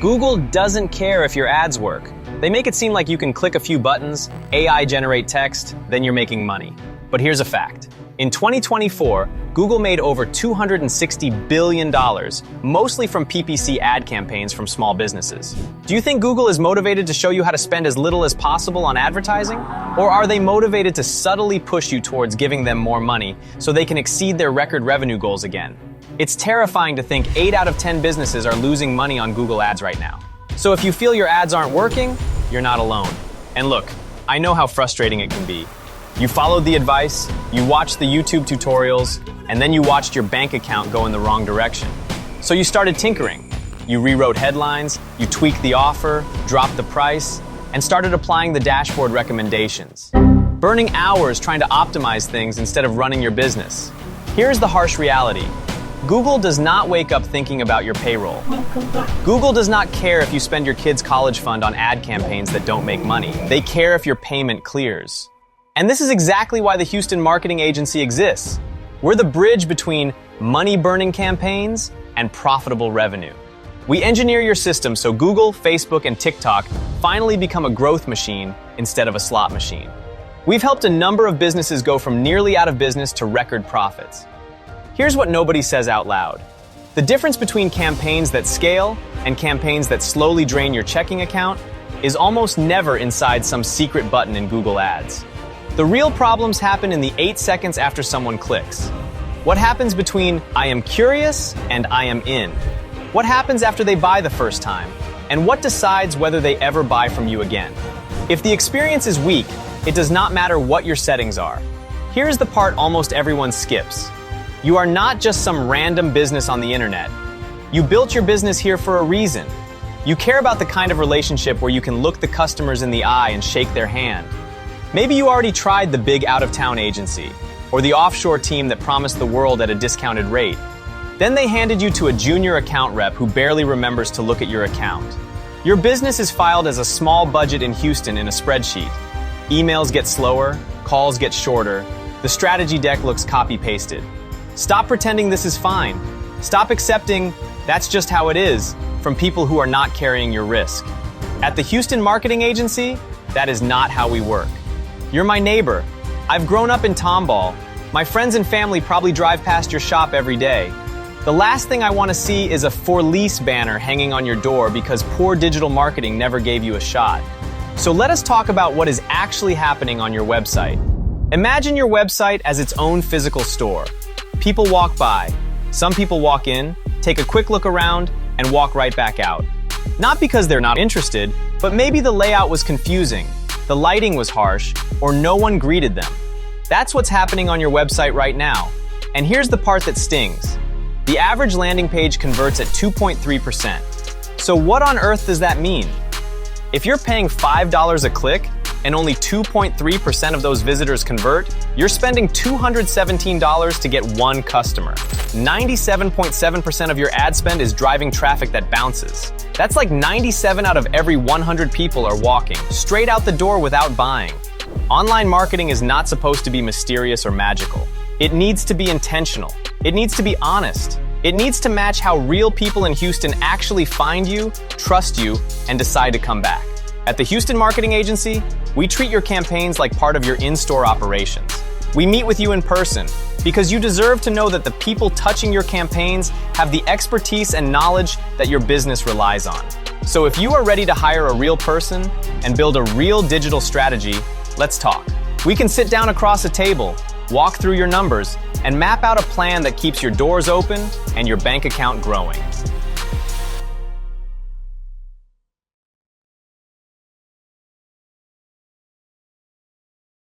Google doesn't care if your ads work. They make it seem like you can click a few buttons, AI generate text, then you're making money. But here's a fact. In 2024, Google made over $260 billion, mostly from PPC ad campaigns from small businesses. Do you think Google is motivated to show you how to spend as little as possible on advertising? Or are they motivated to subtly push you towards giving them more money so they can exceed their record revenue goals again? It's terrifying to think 8 out of 10 businesses are losing money on Google Ads right now. So if you feel your ads aren't working, you're not alone. And look, I know how frustrating it can be. You followed the advice, you watched the YouTube tutorials, and then you watched your bank account go in the wrong direction. So you started tinkering. You rewrote headlines, you tweaked the offer, dropped the price, and started applying the dashboard recommendations. Burning hours trying to optimize things instead of running your business. Here's the harsh reality. Google does not wake up thinking about your payroll. Google does not care if you spend your kid's college fund on ad campaigns that don't make money. They care if your payment clears. And this is exactly why the Houston Marketing Agency exists. We're the bridge between money-burning campaigns and profitable revenue. We engineer your system so Google, Facebook, and TikTok finally become a growth machine instead of a slot machine. We've helped a number of businesses go from nearly out of business to record profits. Here's what nobody says out loud. The difference between campaigns that scale and campaigns that slowly drain your checking account is almost never inside some secret button in Google Ads. The real problems happen in the 8 seconds after someone clicks. What happens between I am curious and I am in? What happens after they buy the first time? And what decides whether they ever buy from you again? If the experience is weak, it does not matter what your settings are. Here's the part almost everyone skips. You are not just some random business on the internet. You built your business here for a reason. You care about the kind of relationship where you can look the customers in the eye and shake their hand. Maybe you already tried the big out-of-town agency, or the offshore team that promised the world at a discounted rate. Then they handed you to a junior account rep who barely remembers to look at your account. Your business is filed as a small budget in Houston in a spreadsheet. Emails get slower, calls get shorter, the strategy deck looks copy-pasted. Stop pretending this is fine. Stop accepting that's just how it is from people who are not carrying your risk. At the Houston Marketing Agency, that is not how we work. You're my neighbor. I've grown up in Tomball. My friends and family probably drive past your shop every day. The last thing I want to see is a for lease banner hanging on your door because poor digital marketing never gave you a shot. So let us talk about what is actually happening on your website. Imagine your website as its own physical store. People walk by. Some people walk in, take a quick look around, and walk right back out. Not because they're not interested, but maybe the layout was confusing, the lighting was harsh, or no one greeted them. That's what's happening on your website right now. And here's the part that stings. The average landing page converts at 2.3%. So what on earth does that mean? If you're paying $5 a click and only 2.3% of those visitors convert, you're spending $217 to get one customer. 97.7% of your ad spend is driving traffic that bounces. That's like 97 out of every 100 people are walking straight out the door without buying. Online marketing is not supposed to be mysterious or magical. It needs to be intentional. It needs to be honest. It needs to match how real people in Houston actually find you, trust you, and decide to come back. At the Houston Marketing Agency, we treat your campaigns like part of your in-store operations. We meet with you in person because you deserve to know that the people touching your campaigns have the expertise and knowledge that your business relies on. So if you are ready to hire a real person and build a real digital strategy, let's talk. We can sit down across a table, walk through your numbers, and map out a plan that keeps your doors open and your bank account growing.